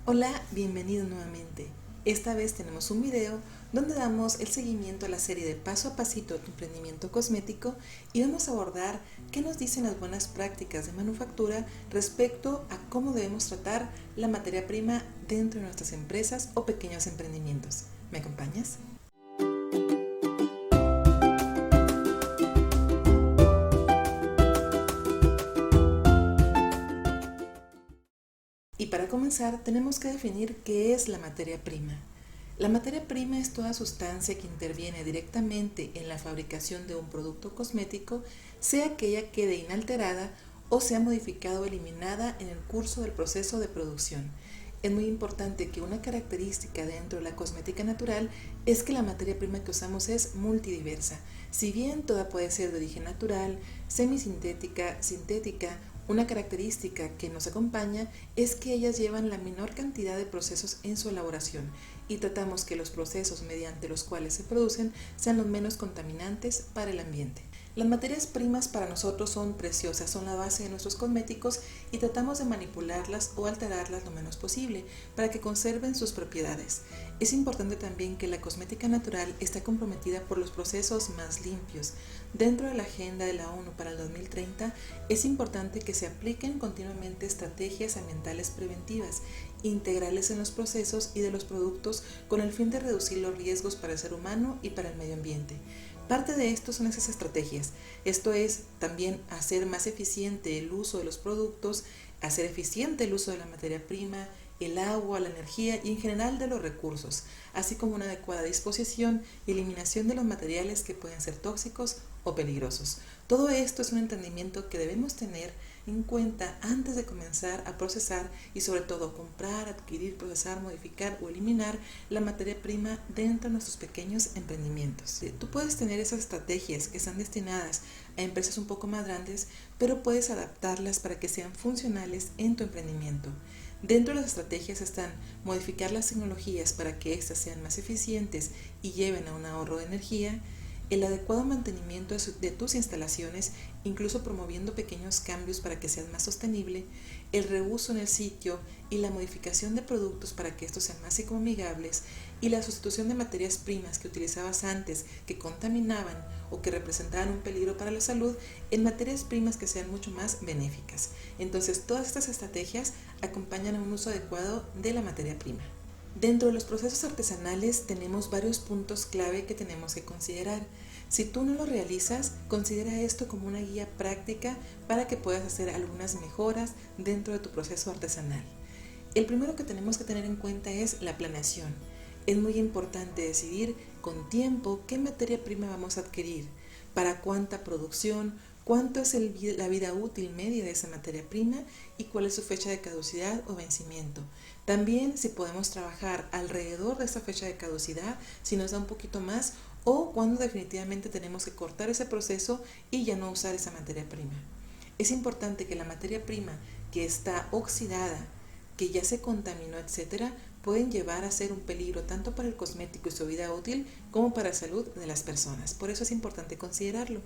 Hola, bienvenido nuevamente. Esta vez tenemos un video donde damos el seguimiento a la serie de Paso a Pasito a tu emprendimiento cosmético y vamos a abordar qué nos dicen las buenas prácticas de manufactura respecto a cómo debemos tratar la materia prima dentro de nuestras empresas o pequeños emprendimientos. ¿Me acompañas? Y para comenzar tenemos que definir qué es la materia prima. La materia prima es toda sustancia que interviene directamente en la fabricación de un producto cosmético, sea que ella quede inalterada o sea modificada o eliminada en el curso del proceso de producción. Es muy importante que una característica dentro de la cosmética natural es que la materia prima que usamos es multidiversa. Si bien toda puede ser de origen natural, semisintética, sintética, una característica que nos acompaña es que ellas llevan la menor cantidad de procesos en su elaboración y tratamos que los procesos mediante los cuales se producen sean los menos contaminantes para el ambiente. Las materias primas para nosotros son preciosas, son la base de nuestros cosméticos y tratamos de manipularlas o alterarlas lo menos posible para que conserven sus propiedades. Es importante también que la cosmética natural está comprometida por los procesos más limpios. Dentro de la agenda de la ONU para el 2030 es importante que se apliquen continuamente estrategias ambientales preventivas, integrales en los procesos y de los productos con el fin de reducir los riesgos para el ser humano y para el medio ambiente. Parte de esto son esas estrategias. Esto es también hacer más eficiente el uso de los productos, hacer eficiente el uso de la materia prima, el agua, la energía y en general de los recursos, así como una adecuada disposición y eliminación de los materiales que pueden ser tóxicos o peligrosos. Todo esto es un entendimiento que debemos tener en cuenta antes de comenzar a procesar y sobre todo comprar, adquirir, procesar, modificar o eliminar la materia prima dentro de nuestros pequeños emprendimientos. Tú puedes tener esas estrategias que están destinadas a empresas un poco más grandes, pero puedes adaptarlas para que sean funcionales en tu emprendimiento. Dentro de las estrategias están modificar las tecnologías para que éstas sean más eficientes y lleven a un ahorro de energía, el adecuado mantenimiento de tus instalaciones, incluso promoviendo pequeños cambios para que seas más sostenible, el reuso en el sitio y la modificación de productos para que estos sean más ecoamigables y la sustitución de materias primas que utilizabas antes que contaminaban o que representaban un peligro para la salud en materias primas que sean mucho más benéficas. Entonces, todas estas estrategias acompañan a un uso adecuado de la materia prima. Dentro de los procesos artesanales tenemos varios puntos clave que tenemos que considerar. Si tú no lo realizas, considera esto como una guía práctica para que puedas hacer algunas mejoras dentro de tu proceso artesanal. El primero que tenemos que tener en cuenta es la planeación. Es muy importante decidir con tiempo qué materia prima vamos a adquirir, para cuánta producción, cuánto es la vida útil media de esa materia prima y cuál es su fecha de caducidad o vencimiento. También si podemos trabajar alrededor de esa fecha de caducidad, si nos da un poquito más o cuando definitivamente tenemos que cortar ese proceso y ya no usar esa materia prima. Es importante que la materia prima que está oxidada, que ya se contaminó, etcétera, pueden llevar a ser un peligro tanto para el cosmético y su vida útil como para la salud de las personas. Por eso es importante considerarlo.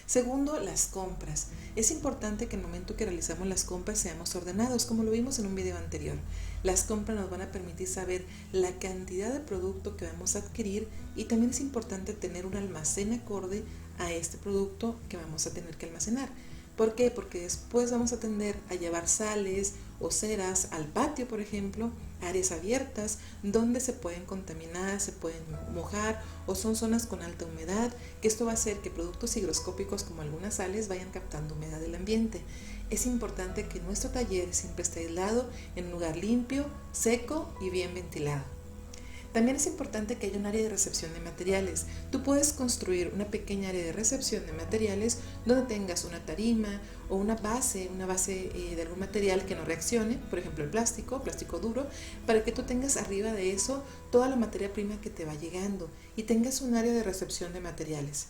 Segundo, las compras. Es importante que en el momento que realizamos las compras seamos ordenados, como lo vimos en un video anterior. Las compras nos van a permitir saber la cantidad de producto que vamos a adquirir y también es importante tener un almacén acorde a este producto que vamos a tener que almacenar. ¿Por qué? Porque después vamos a tender a llevar sales o ceras al patio, por ejemplo, áreas abiertas donde se pueden contaminar, se pueden mojar o son zonas con alta humedad, que esto va a hacer que productos higroscópicos como algunas sales vayan captando humedad del ambiente. Es importante que nuestro taller siempre esté aislado en un lugar limpio, seco y bien ventilado. También es importante que haya un área de recepción de materiales. Tú puedes construir una pequeña área de recepción de materiales donde tengas una tarima o una base de algún material que no reaccione, por ejemplo el plástico duro, para que tú tengas arriba de eso toda la materia prima que te va llegando y tengas un área de recepción de materiales.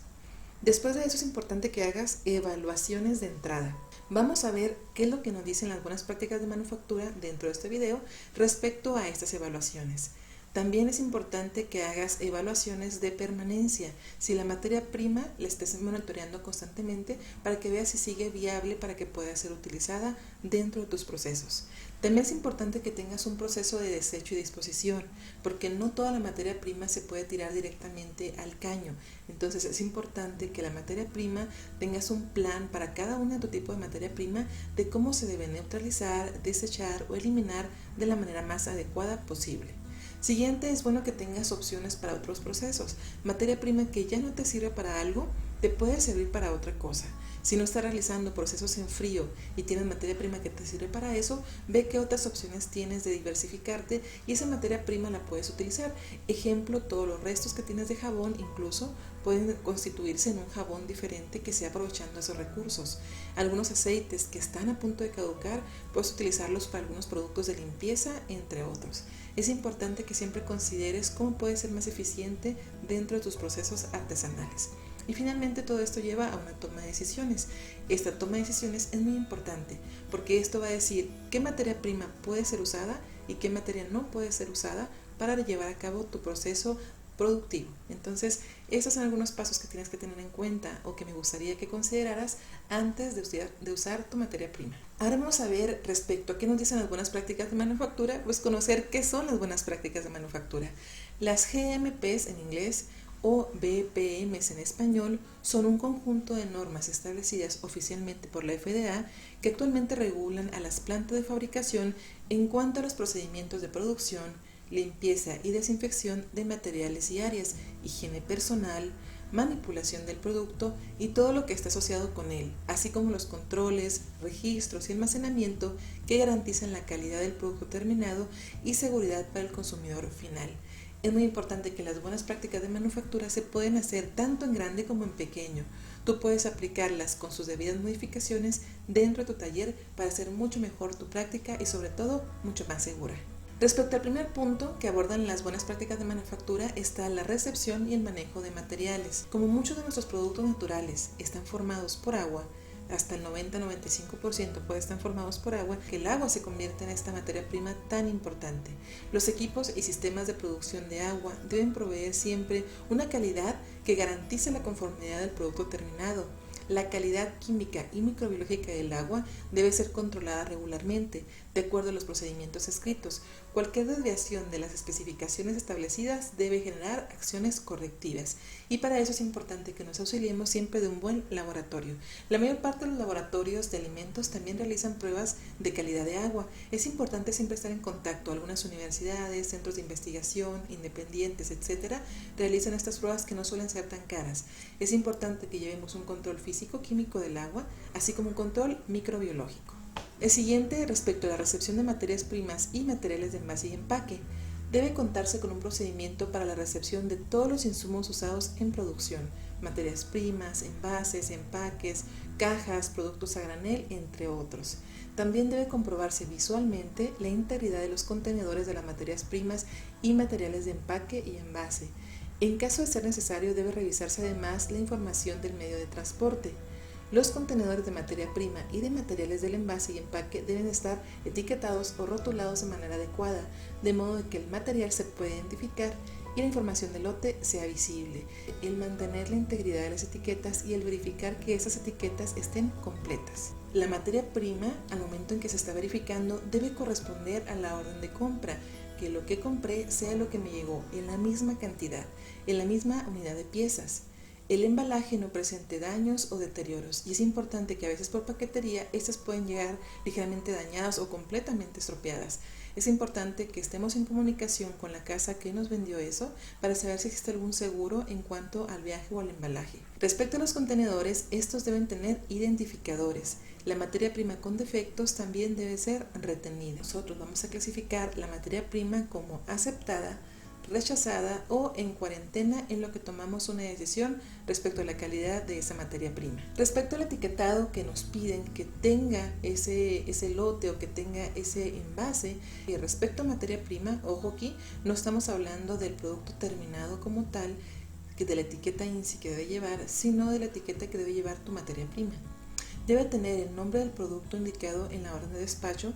Después de eso es importante que hagas evaluaciones de entrada. Vamos a ver qué es lo que nos dicen las buenas prácticas de manufactura dentro de este video respecto a estas evaluaciones. También es importante que hagas evaluaciones de permanencia. Si la materia prima la estés monitoreando constantemente para que veas si sigue viable para que pueda ser utilizada dentro de tus procesos. También es importante que tengas un proceso de desecho y disposición, porque no toda la materia prima se puede tirar directamente al caño. Entonces es importante que la materia prima tengas un plan para cada uno de tu tipo de materia prima de cómo se debe neutralizar, desechar o eliminar de la manera más adecuada posible. Siguiente, es bueno que tengas opciones para otros procesos. Materia prima que ya no te sirve para algo, te puede servir para otra cosa. Si no estás realizando procesos en frío y tienes materia prima que te sirve para eso, ve qué otras opciones tienes de diversificarte y esa materia prima la puedes utilizar. Ejemplo, todos los restos que tienes de jabón incluso pueden constituirse en un jabón diferente que sea aprovechando esos recursos. Algunos aceites que están a punto de caducar, puedes utilizarlos para algunos productos de limpieza, entre otros. Es importante que siempre consideres cómo puedes ser más eficiente dentro de tus procesos artesanales. Y finalmente todo esto lleva a una toma de decisiones. Esta toma de decisiones es muy importante porque esto va a decir qué materia prima puede ser usada y qué materia no puede ser usada para llevar a cabo tu proceso productivo. Entonces, esos son algunos pasos que tienes que tener en cuenta o que me gustaría que consideraras antes de usar tu materia prima. Ahora vamos a ver respecto a qué nos dicen las buenas prácticas de manufactura, pues conocer qué son las buenas prácticas de manufactura. Las GMPs en inglés o BPMs en español son un conjunto de normas establecidas oficialmente por la FDA que actualmente regulan a las plantas de fabricación en cuanto a los procedimientos de producción, limpieza y desinfección de materiales y áreas, higiene personal, manipulación del producto y todo lo que está asociado con él, así como los controles, registros y almacenamiento que garantizan la calidad del producto terminado y seguridad para el consumidor final. Es muy importante que las buenas prácticas de manufactura se pueden hacer tanto en grande como en pequeño. Tú puedes aplicarlas con sus debidas modificaciones dentro de tu taller para hacer mucho mejor tu práctica y sobre todo mucho más segura. Respecto al primer punto que abordan las buenas prácticas de manufactura está la recepción y el manejo de materiales. Como muchos de nuestros productos naturales están formados por agua, hasta el 90-95% puede estar formados por agua, que el agua se convierte en esta materia prima tan importante. Los equipos y sistemas de producción de agua deben proveer siempre una calidad que garantice la conformidad del producto terminado. La calidad química y microbiológica del agua debe ser controlada regularmente, de acuerdo a los procedimientos escritos. Cualquier desviación de las especificaciones establecidas debe generar acciones correctivas y para eso es importante que nos auxiliemos siempre de un buen laboratorio. La mayor parte de los laboratorios de alimentos también realizan pruebas de calidad de agua. Es importante siempre estar en contacto. Algunas universidades, centros de investigación, independientes, etcétera, realizan estas pruebas que no suelen ser tan caras. Es importante que llevemos un control físico-químico del agua, así como un control microbiológico. El siguiente, respecto a la recepción de materias primas y materiales de envase y empaque, debe contarse con un procedimiento para la recepción de todos los insumos usados en producción, materias primas, envases, empaques, cajas, productos a granel, entre otros. También debe comprobarse visualmente la integridad de los contenedores de las materias primas y materiales de empaque y envase. En caso de ser necesario, debe revisarse además la información del medio de transporte. Los contenedores de materia prima y de materiales del envase y empaque deben estar etiquetados o rotulados de manera adecuada, de modo que el material se pueda identificar y la información del lote sea visible. El mantener la integridad de las etiquetas y el verificar que esas etiquetas estén completas. La materia prima, al momento en que se está verificando, debe corresponder a la orden de compra, que lo que compré sea lo que me llegó en la misma cantidad, en la misma unidad de piezas. El embalaje no presente daños o deterioros y es importante que a veces por paquetería estas pueden llegar ligeramente dañadas o completamente estropeadas. Es importante que estemos en comunicación con la casa que nos vendió eso para saber si existe algún seguro en cuanto al viaje o al embalaje. Respecto a los contenedores, estos deben tener identificadores. La materia prima con defectos también debe ser retenida. Nosotros vamos a clasificar la materia prima como aceptada, rechazada o en cuarentena en lo que tomamos una decisión respecto a la calidad de esa materia prima. Respecto al etiquetado que nos piden que tenga ese lote o que tenga ese envase, y respecto a materia prima, ojo aquí, no estamos hablando del producto terminado como tal, que de la etiqueta INSI que debe llevar, sino de la etiqueta que debe llevar tu materia prima. Debe tener el nombre del producto indicado en la orden de despacho.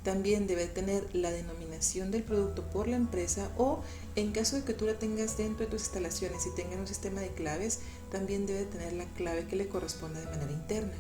También debe tener la denominación del producto por la empresa o, en caso de que tú la tengas dentro de tus instalaciones y tengan un sistema de claves, también debe tener la clave que le corresponda de manera interna.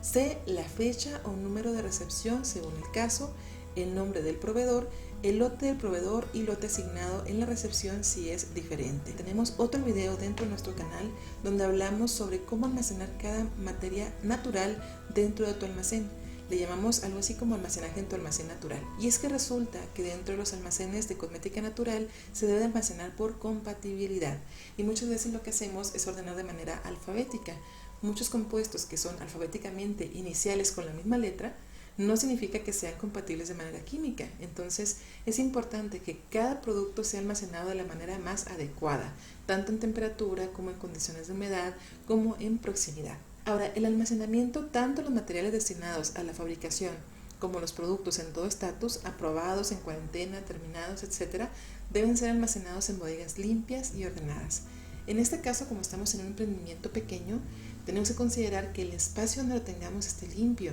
C, la fecha o número de recepción según el caso. el nombre del proveedor, el lote del proveedor y lote asignado en la recepción si es diferente. Tenemos otro video dentro de nuestro canal donde hablamos sobre cómo almacenar cada materia natural dentro de tu almacén. Le llamamos algo así como almacenaje en tu almacén natural. Y es que resulta que dentro de los almacenes de cosmética natural se debe almacenar por compatibilidad. Y muchas veces lo que hacemos es ordenar de manera alfabética. Muchos compuestos que son alfabéticamente iniciales con la misma letra no significa que sean compatibles de manera química. Entonces es importante que cada producto sea almacenado de la manera más adecuada, tanto en temperatura como en condiciones de humedad, como en proximidad. Ahora, el almacenamiento, tanto los materiales destinados a la fabricación como los productos en todo estatus, aprobados, en cuarentena, terminados, etc., deben ser almacenados en bodegas limpias y ordenadas. En este caso, como estamos en un emprendimiento pequeño, tenemos que considerar que el espacio donde lo tengamos esté limpio,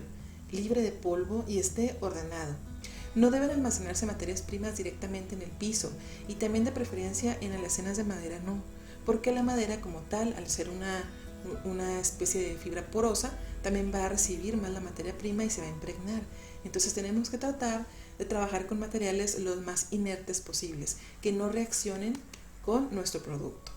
libre de polvo y esté ordenado. No deben almacenarse materias primas directamente en el piso y también de preferencia en alacenas de madera no, porque la madera como tal, al ser una especie de fibra porosa, también va a recibir más la materia prima y se va a impregnar. Entonces tenemos que tratar de trabajar con materiales los más inertes posibles, que no reaccionen con nuestro producto.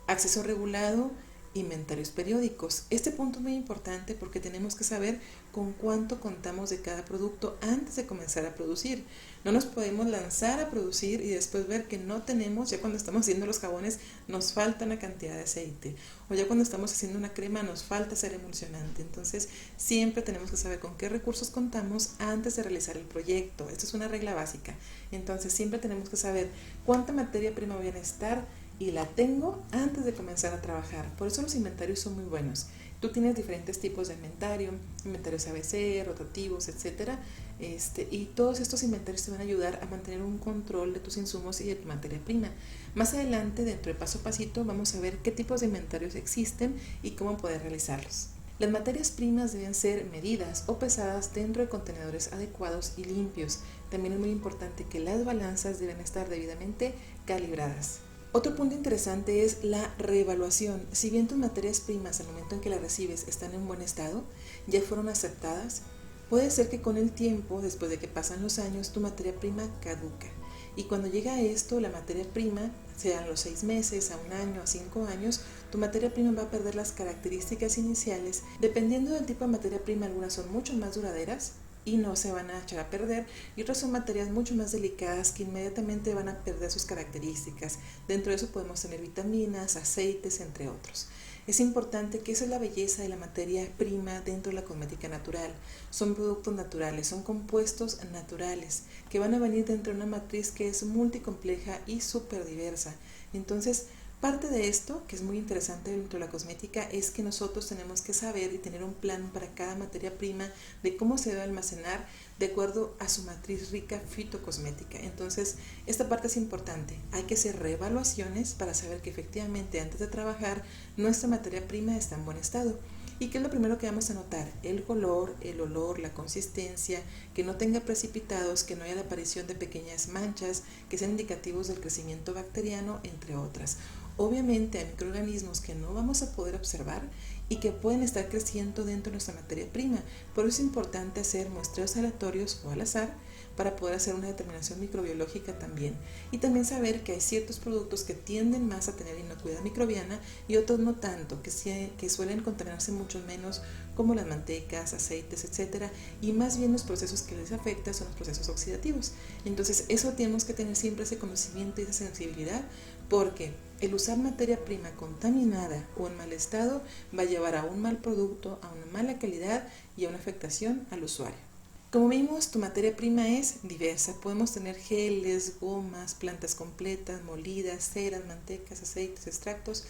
Acceso regulado, inventarios periódicos. Este punto es muy importante porque tenemos que saber con cuánto contamos de cada producto antes de comenzar a producir. No nos podemos lanzar a producir y después ver que no tenemos, ya cuando estamos haciendo los jabones nos falta una cantidad de aceite, o ya cuando estamos haciendo una crema nos falta ser emulsionante. Entonces siempre tenemos que saber con qué recursos contamos antes de realizar el proyecto. Esto es una regla básica. Entonces siempre tenemos que saber cuánta materia prima voy a necesitar y la tengo antes de comenzar a trabajar. Por eso los inventarios son muy buenos. Tú tienes diferentes tipos de inventario, inventarios ABC, rotativos, etcétera, y todos estos inventarios te van a ayudar a mantener un control de tus insumos y de tu materia prima. Más adelante, dentro de paso a pasito, vamos a ver qué tipos de inventarios existen y cómo poder realizarlos. Las materias primas deben ser medidas o pesadas dentro de contenedores adecuados y limpios. También es muy importante que las balanzas deben estar debidamente calibradas. Otro punto interesante es la reevaluación. Si bien tus materias primas al momento en que las recibes están en buen estado, ya fueron aceptadas, puede ser que con el tiempo, después de que pasan los años, tu materia prima caduca. Y cuando llega a esto, la materia prima, sean los 6 meses, a 1 año, a 5 años, tu materia prima va a perder las características iniciales. Dependiendo del tipo de materia prima, algunas son mucho más duraderas y no se van a echar a perder, y otras son materias mucho más delicadas que inmediatamente van a perder sus características. Dentro de eso podemos tener vitaminas, aceites, entre otros. Es importante que esa es la belleza de la materia prima dentro de la cosmética natural. Son productos naturales, son compuestos naturales que van a venir dentro de una matriz que es multicompleja y súper diversa. Entonces, parte de esto, que es muy interesante dentro de la cosmética, es que nosotros tenemos que saber y tener un plan para cada materia prima de cómo se debe almacenar de acuerdo a su matriz rica fitocosmética. Entonces, esta parte es importante. Hay que hacer reevaluaciones para saber que efectivamente antes de trabajar nuestra materia prima está en buen estado. ¿Y qué es lo primero que vamos a notar? El color, el olor, la consistencia, que no tenga precipitados, que no haya la aparición de pequeñas manchas, que sean indicativos del crecimiento bacteriano, entre otras. Obviamente hay microorganismos que no vamos a poder observar y que pueden estar creciendo dentro de nuestra materia prima. Por eso es importante hacer muestreos aleatorios o al azar para poder hacer una determinación microbiológica también. Y también saber que hay ciertos productos que tienden más a tener inocuidad microbiana y otros no tanto, que suelen contaminarse mucho menos, como las mantecas, aceites, etcétera, y más bien los procesos que les afectan son los procesos oxidativos. Entonces eso tenemos que tener siempre ese conocimiento y esa sensibilidad, porque el usar materia prima contaminada o en mal estado va a llevar a un mal producto, a una mala calidad y a una afectación al usuario. Como vimos, tu materia prima es diversa. Podemos tener geles, gomas, plantas completas, molidas, ceras, mantecas, aceites, extractos.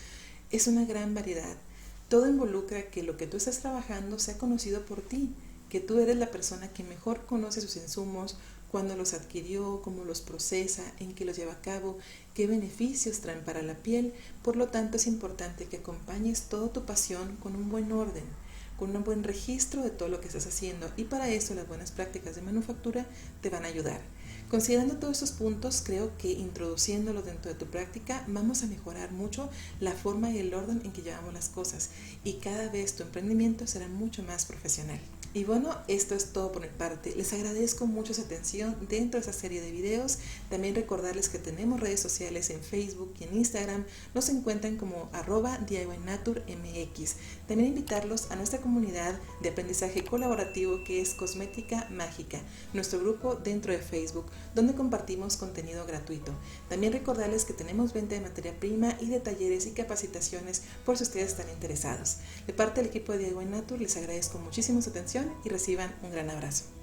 Es una gran variedad. Todo involucra que lo que tú estás trabajando sea conocido por ti, que tú eres la persona que mejor conoce sus insumos, cuándo los adquirió, cómo los procesa, en qué los lleva a cabo, qué beneficios traen para la piel. Por lo tanto, es importante que acompañes toda tu pasión con un buen orden, con un buen registro de todo lo que estás haciendo, y para eso las buenas prácticas de manufactura te van a ayudar. Considerando todos estos puntos, creo que introduciéndolos dentro de tu práctica vamos a mejorar mucho la forma y el orden en que llevamos las cosas, y cada vez tu emprendimiento será mucho más profesional. Y bueno, esto es todo por mi parte. Les agradezco mucho su atención dentro de esta serie de videos. También recordarles que tenemos redes sociales en Facebook y en Instagram. Nos encuentran como @DIYNaturMX. También invitarlos a nuestra comunidad de aprendizaje colaborativo que es Cosmética Mágica, nuestro grupo dentro de Facebook, donde compartimos contenido gratuito. También recordarles que tenemos venta de materia prima y de talleres y capacitaciones por si ustedes están interesados. De parte del equipo de DIY Natur les agradezco muchísimo su atención y reciban un gran abrazo.